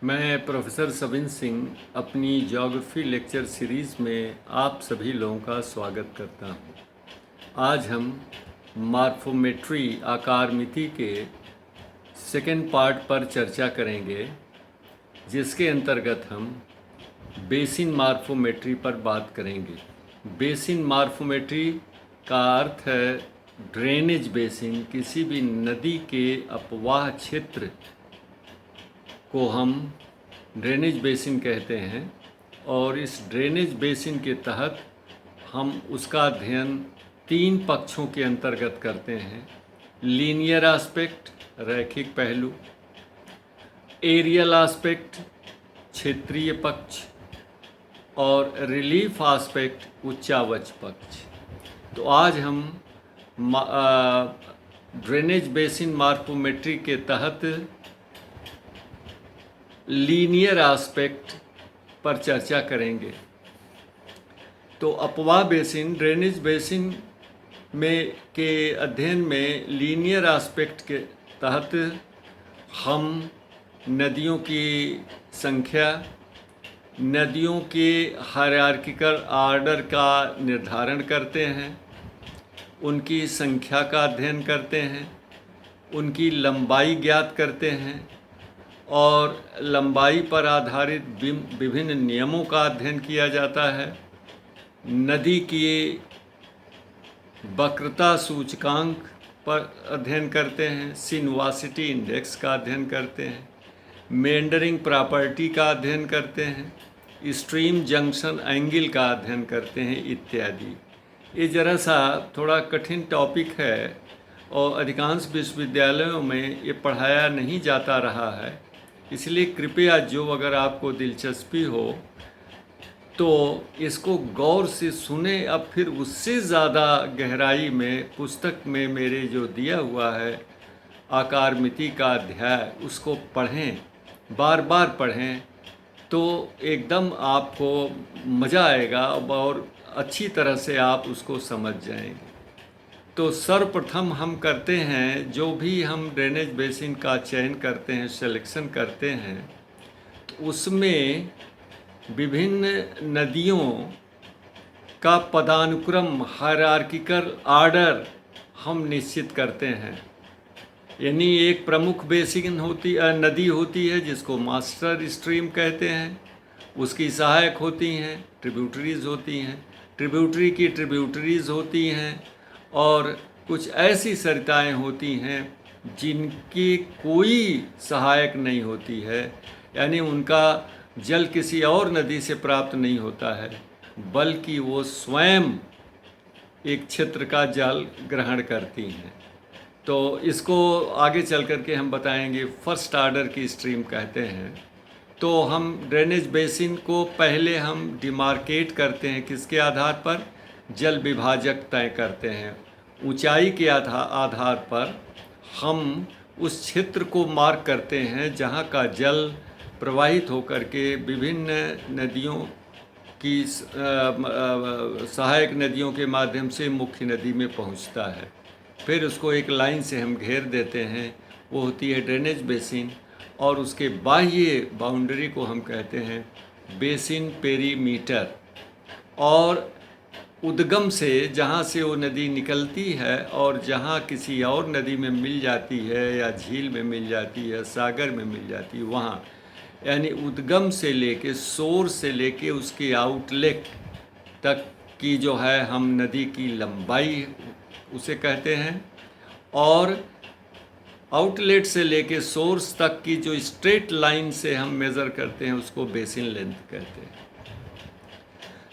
मैं प्रोफेसर सविन सिंह अपनी geography lecture series में आप सभी लोगों का स्वागत करता हूं। आज हम मॉर्फोमेट्री आकार मिति के सेकेंड पार्ट पर चर्चा करेंगे, जिसके अंतर्गत हम बेसिन मॉर्फोमेट्री पर बात करेंगे। बेसिन मॉर्फोमेट्री का अर्थ है ड्रेनेज बेसिन। किसी भी नदी के अपवाह क्षेत्र को हम ड्रेनेज बेसिन कहते हैं और इस ड्रेनेज बेसिन के तहत हम उसका अध्ययन 3 पक्षों के अंतर्गत करते हैं। लीनियर एस्पेक्ट, रैखिक पहलू, एरियल एस्पेक्ट, क्षेत्रीय पक्ष, और रिलीफ एस्पेक्ट, उच्चावच पक्ष। तो आज हम ड्रेनेज बेसिन मॉर्फोमेट्री के तहत लीनियर एस्पेक्ट पर चर्चा करेंगे। तो अपवाह बेसिन, ड्रेनेज बेसिन में के अध्ययन में लीनियर एस्पेक्ट के तहत हम नदियों की संख्या, नदियों के हायरार्किकल आर्डर का निर्धारण करते हैं, उनकी संख्या का अध्ययन करते हैं, उनकी लंबाई ज्ञात करते हैं और लंबाई पर आधारित विभिन्न नियमों का अध्ययन किया जाता है। नदी की वक्रता सूचकांक पर अध्ययन करते हैं, सिनुआसिटी इंडेक्स का अध्ययन करते हैं, मेंडरिंग प्रॉपर्टी का अध्ययन करते हैं, स्ट्रीम जंक्शन एंगल का अध्ययन करते हैं इत्यादि। ये ज़रा सा थोड़ा कठिन टॉपिक है और अधिकांश विश्वविद्यालयों में ये पढ़ाया नहीं जाता रहा है, इसलिए कृपया जो अगर आपको दिलचस्पी हो तो इसको गौर से सुने। अब फिर उससे ज़्यादा गहराई में पुस्तक में मेरे जो दिया हुआ है आकार मिति का अध्याय, उसको पढ़ें, बार बार पढ़ें, तो एकदम आपको मज़ा आएगा और अच्छी तरह से आप उसको समझ जाएंगे। तो सर्वप्रथम हम करते हैं, जो भी हम ड्रेनेज बेसिन का चयन करते हैं, सिलेक्शन करते हैं, तो उसमें विभिन्न नदियों का पदानुक्रम, हायरार्किकल आर्डर हम निश्चित करते हैं। यानी एक प्रमुख बेसिन नदी होती है जिसको मास्टर स्ट्रीम कहते हैं, उसकी सहायक होती हैं ट्रिब्यूटरीज होती हैं, ट्रिब्यूटरी की ट्रिब्यूटरीज होती हैं, और कुछ ऐसी सरिताएं होती हैं जिनकी कोई सहायक नहीं होती है, यानी उनका जल किसी और नदी से प्राप्त नहीं होता है, बल्कि वो स्वयं एक क्षेत्र का जल ग्रहण करती हैं। तो इसको आगे चल कर के हम बताएंगे। फर्स्ट आर्डर की स्ट्रीम कहते हैं। तो हम ड्रेनेज बेसिन को पहले हम डिमार्केट करते हैं, किसके आधार पर? जल विभाजक तय करते हैं। ऊंचाई के आधार पर हम उस क्षेत्र को मार्क करते हैं जहां का जल प्रवाहित होकर के विभिन्न नदियों की सहायक नदियों के माध्यम से मुख्य नदी में पहुंचता है। फिर उसको एक लाइन से हम घेर देते हैं, वो होती है ड्रेनेज बेसिन, और उसके बाह्य बाउंड्री को हम कहते हैं बेसिन पेरीमीटर। और उद्गम से, जहाँ से वो नदी निकलती है और जहाँ किसी और नदी में मिल जाती है या झील में मिल जाती है, सागर में मिल जाती है, वहाँ यानी उद्गम से लेके, सोर्स से लेके उसके आउटलेट तक की जो है हम नदी की लंबाई उसे कहते हैं, और आउटलेट से लेके सोर्स तक की जो स्ट्रेट लाइन से हम मेज़र करते हैं उसको बेसिन लेंथ कहते हैं।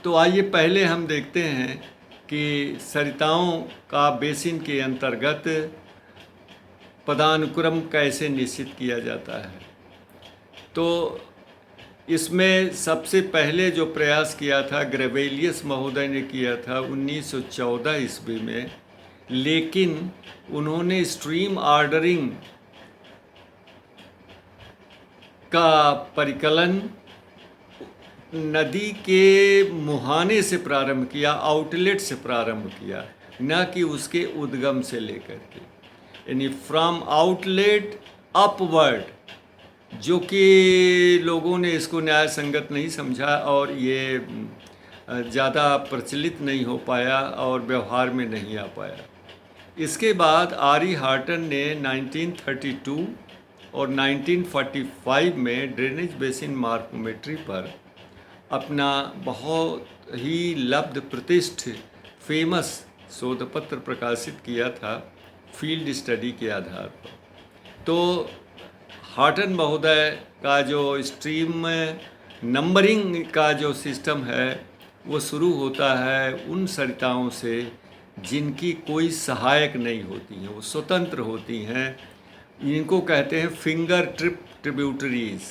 तो आइए पहले हम देखते हैं कि सरिताओं का बेसिन के अंतर्गत पदानुक्रम कैसे निश्चित किया जाता है। तो इसमें सबसे पहले जो प्रयास किया था ग्रेवेलियस महोदय ने किया था 1914 ईस्वी में, लेकिन उन्होंने स्ट्रीम आर्डरिंग का परिकलन नदी के मुहाने से प्रारंभ किया, आउटलेट से प्रारंभ किया, न कि उसके उद्गम से लेकर के, यानी फ्रॉम आउटलेट अपवर्ड जो कि लोगों ने इसको न्याय संगत नहीं समझा और ये ज़्यादा प्रचलित नहीं हो पाया और व्यवहार में नहीं आ पाया। इसके बाद आर ई हार्टन ने 1932 और 1945 में ड्रेनेज बेसिन मार्कोमेट्री पर अपना बहुत ही लब्ध प्रतिष्ठित फेमस शोधपत्र प्रकाशित किया था फील्ड स्टडी के आधार पर। तो हार्टन महोदय का जो स्ट्रीम नंबरिंग का जो सिस्टम है वो शुरू होता है उन सरिताओं से जिनकी कोई सहायक नहीं होती हैं, वो स्वतंत्र होती हैं। इनको कहते हैं फिंगर ट्रिप ट्रिब्यूटरीज।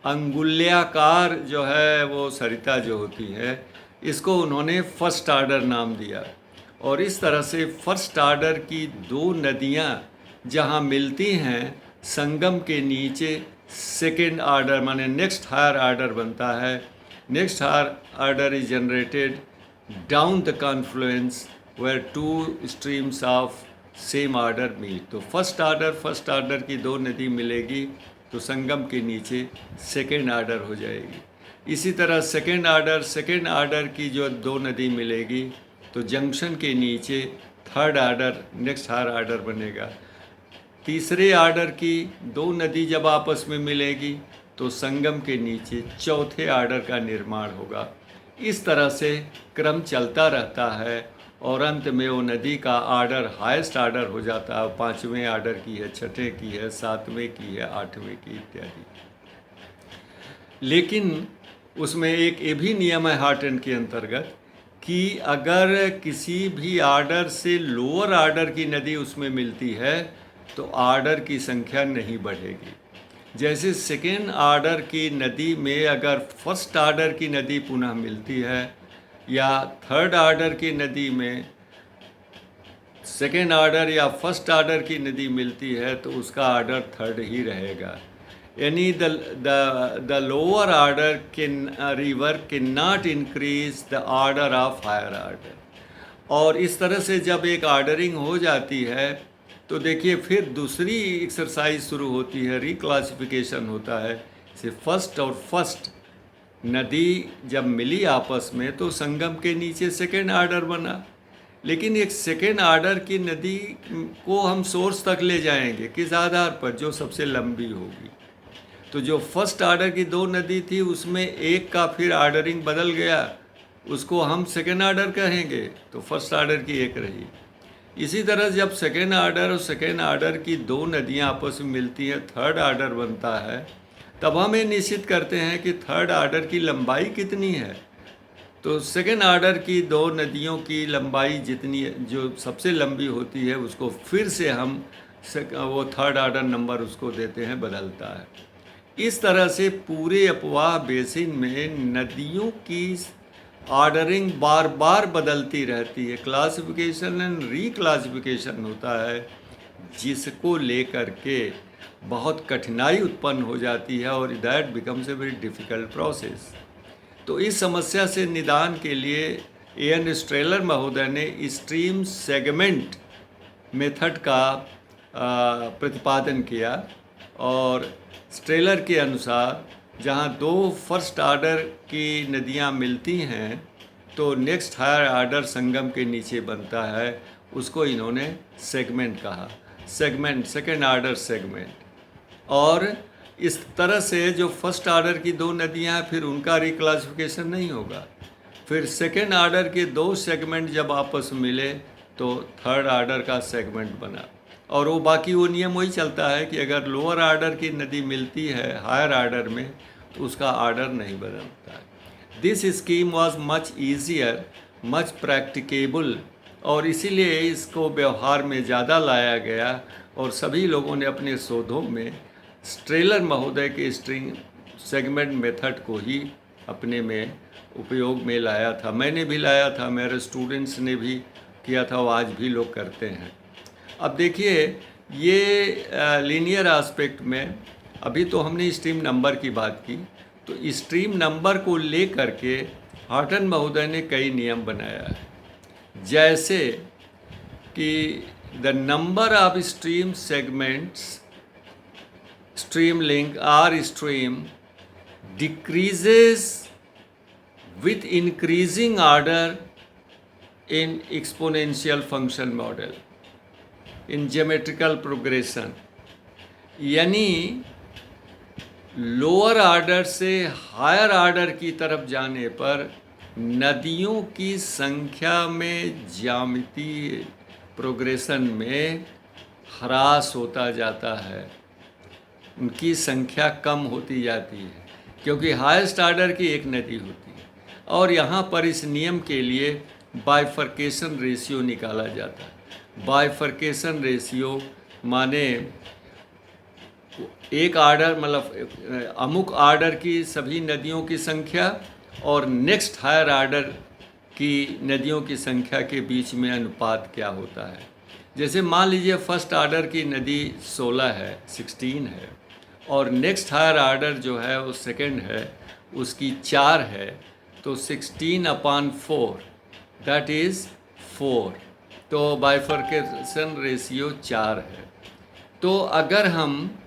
अंगुल्याकार जो है वो सरिता जो होती है, इसको उन्होंने फर्स्ट आर्डर नाम दिया। और इस तरह से फर्स्ट आर्डर की दो नदियाँ जहाँ मिलती हैं, संगम के नीचे सेकेंड आर्डर माने नेक्स्ट हायर आर्डर बनता है। Next higher order is generated down the confluence where two streams of same order meet. तो फर्स्ट आर्डर की दो नदी मिलेगी तो संगम के नीचे सेकेंड आर्डर हो जाएगी। इसी तरह सेकेंड आर्डर की जो दो नदी मिलेगी तो जंक्शन के नीचे third order next higher order बनेगा। तीसरे आर्डर की दो नदी जब आपस में मिलेगी तो संगम के नीचे चौथे आर्डर का निर्माण होगा। इस तरह से क्रम चलता रहता है और अंत में वो नदी का आर्डर हाईएस्ट आर्डर हो जाता है। पाँचवें आर्डर की है, छठे की है, सातवें की है, आठवें की इत्यादि। लेकिन उसमें एक ये भी नियम है हार्टन के अंतर्गत कि अगर किसी भी आर्डर से लोअर आर्डर की नदी उसमें मिलती है तो आर्डर की संख्या नहीं बढ़ेगी। जैसे सेकेंड आर्डर की नदी में अगर फर्स्ट आर्डर की नदी पुनः मिलती है या थर्ड आर्डर की नदी में सेकेंड आर्डर या फर्स्ट आर्डर की नदी मिलती है तो उसका आर्डर थर्ड ही रहेगा। यानी the lower order river can not increase the order of higher order. और इस तरह से जब एक आर्डरिंग हो जाती है तो देखिए फिर दूसरी एक्सरसाइज शुरू होती है, रिक्लासिफिकेशन होता है। से फर्स्ट और फर्स्ट नदी जब मिली आपस में तो संगम के नीचे सेकेंड आर्डर बना। लेकिन एक सेकेंड आर्डर की नदी को हम सोर्स तक ले जाएंगे किस आधार पर? जो सबसे लंबी होगी। तो जो फर्स्ट आर्डर की दो नदी थी उसमें एक का फिर आर्डरिंग बदल गया, उसको हम सेकेंड आर्डर कहेंगे, तो फर्स्ट आर्डर की एक रही। इसी तरह जब सेकेंड आर्डर और सेकेंड आर्डर की दो नदियां आपस में मिलती हैं, थर्ड आर्डर बनता है, तब हम ये निश्चित करते हैं कि थर्ड आर्डर की लंबाई कितनी है। तो सेकेंड आर्डर की दो नदियों की लंबाई जितनी जो सबसे लंबी होती है उसको फिर से हम वो थर्ड आर्डर नंबर उसको देते हैं, बदलता है। इस तरह से पूरे अपवाह बेसिन में नदियों की ऑर्डरिंग बार बार बदलती रहती है। क्लासिफिकेशन एंड रीक्लासिफिकेशन होता है, जिसको लेकर के बहुत कठिनाई उत्पन्न हो जाती है और that becomes a very difficult process. तो इस समस्या से निदान के लिए एन स्ट्रेलर महोदय ने स्ट्रीम सेगमेंट मेथड का प्रतिपादन किया। और स्ट्रेलर के अनुसार जहाँ दो फर्स्ट आर्डर की नदियाँ मिलती हैं तो नेक्स्ट हायर आर्डर संगम के नीचे बनता है, उसको इन्होंने सेगमेंट कहा, सेगमेंट सेकेंड आर्डर सेगमेंट। और इस तरह से जो फर्स्ट आर्डर की दो नदियाँ हैं फिर उनका रिक्लासिफिकेशन नहीं होगा। फिर सेकेंड आर्डर के दो सेगमेंट जब आपस में मिले तो थर्ड आर्डर का सेगमेंट बना। और वो बाकी वो नियम वही चलता है कि अगर लोअर आर्डर की नदी मिलती है हायर आर्डर में तो उसका आर्डर नहीं बदलता है। This scheme was much easier, much practicable, और इसीलिए इसको व्यवहार में ज़्यादा लाया गया और सभी लोगों ने अपने शोधों में स्ट्रेलर महोदय के स्ट्रिंग सेगमेंट मेथड को ही अपने में उपयोग में लाया था। मैंने भी लाया था, मेरे स्टूडेंट्स ने भी किया था, वो आज भी लोग करते हैं। अब देखिए ये लीनियर एस्पेक्ट में अभी तो हमने स्ट्रीम नंबर की बात की, तो स्ट्रीम नंबर को ले करके हार्टन महोदय ने कई नियम बनाया है, जैसे कि the number of stream segments stream link R stream decreases with increasing order in exponential function model in geometrical progression। यानी लोअर ऑर्डर से हायर ऑर्डर की तरफ जाने पर नदियों की संख्या में ज्यामितीय प्रोग्रेशन में ह्रास होता जाता है, उनकी संख्या कम होती जाती है, क्योंकि हाईएस्ट ऑर्डर की एक नदी होती है। और यहाँ पर इस नियम के लिए बाइफर्केशन रेशियो निकाला जाता है। बाइफर्केशन रेशियो माने एक ऑर्डर मतलब अमुक ऑर्डर की सभी नदियों की संख्या और नेक्स्ट हायर ऑर्डर की नदियों की संख्या के बीच में अनुपात क्या होता है। जैसे मान लीजिए फर्स्ट ऑर्डर की नदी 16 है, 16 है, और नेक्स्ट हायर ऑर्डर जो है वो सेकंड है, उसकी 4 है, तो 16/4 दैट इज़ 4, तो बाइफर्केशन रेशियो 4 है। तो अगर हम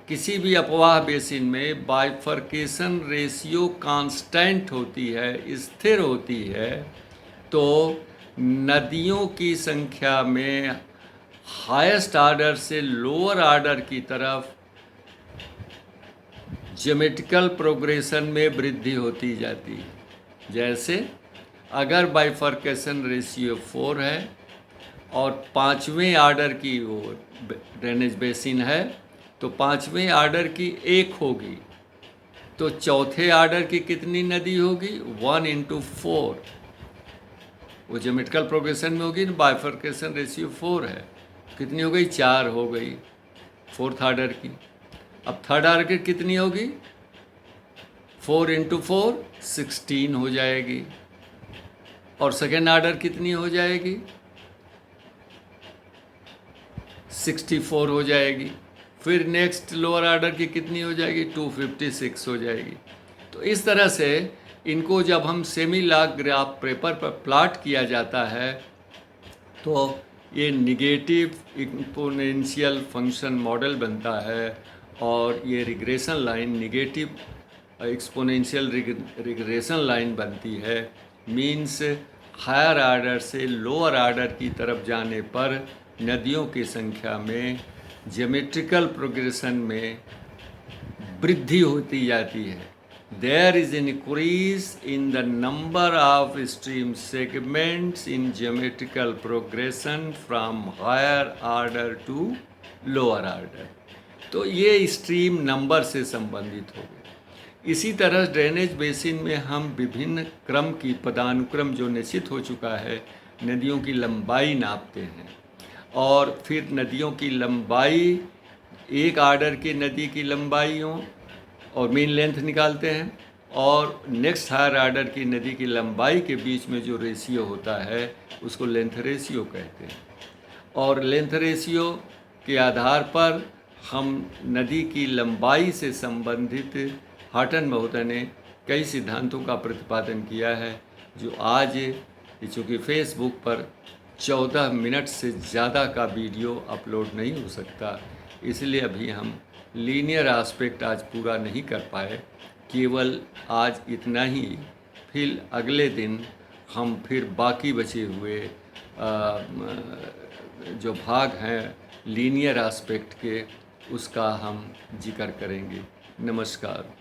किसी भी अपवाह बेसिन में बाइफर्केशन रेशियो कांस्टेंट होती है, स्थिर होती है, तो नदियों की संख्या में हाईएस्ट ऑर्डर से लोअर ऑर्डर की तरफ ज्योमेट्रिकल प्रोग्रेशन में वृद्धि होती जाती है। जैसे अगर बाइफर्केशन रेशियो 4 है और 5वें ऑर्डर की वो ड्रेनेज बेसिन है, तो 5वें ऑर्डर की 1 होगी, तो चौथे ऑर्डर की कितनी नदी होगी? 1 × 4, वो ज्योमेट्रिकल प्रोग्रेशन में होगी, बाइफर्केशन रेशियो 4 है, कितनी हो गई? 4 हो गई फोर्थ ऑर्डर की। अब थर्ड ऑर्डर की कितनी होगी? 4 × 4 16 हो जाएगी, और सेकेंड ऑर्डर कितनी हो जाएगी? 64 हो जाएगी। फिर नेक्स्ट लोअर ऑर्डर की कितनी हो जाएगी? 256 हो जाएगी। तो इस तरह से इनको जब हम सेमी लॉग ग्राफ पेपर पर प्लॉट किया जाता है, तो ये निगेटिव एक्सपोनेंशियल फंक्शन मॉडल बनता है, और ये regression line negative exponential regression line बनती है। मीन्स हायर ऑर्डर से लोअर ऑर्डर की तरफ जाने पर नदियों की संख्या में ज्योमेट्रिकल प्रोग्रेशन में वृद्धि होती जाती है। There is an increase in the number of stream segments in geometrical progression from higher order to lower order. तो ये स्ट्रीम नंबर से संबंधित हो गए। इसी तरह ड्रेनेज बेसिन में हम विभिन्न क्रम की पदानुक्रम जो निश्चित हो चुका है, नदियों की लंबाई नापते हैं, और फिर नदियों की लंबाई, एक ऑर्डर की नदी की लंबाई हो और मीन लेंथ निकालते हैं, और नेक्स्ट हायर ऑर्डर की नदी की लंबाई के बीच में जो रेशियो होता है उसको लेंथ रेशियो कहते हैं। और लेंथ रेशियो के आधार पर हम नदी की लंबाई से संबंधित हॉटन बहुतन ने कई सिद्धांतों का प्रतिपादन किया है, जो आज चूँकि फेसबुक पर 14 मिनट से ज़्यादा का वीडियो अपलोड नहीं हो सकता, इसलिए अभी हम लीनियर एस्पेक्ट आज पूरा नहीं कर पाए, केवल आज इतना ही। फिर अगले दिन हम फिर बाकी बचे हुए जो भाग हैं लीनियर एस्पेक्ट के, उसका हम जिक्र करेंगे। नमस्कार।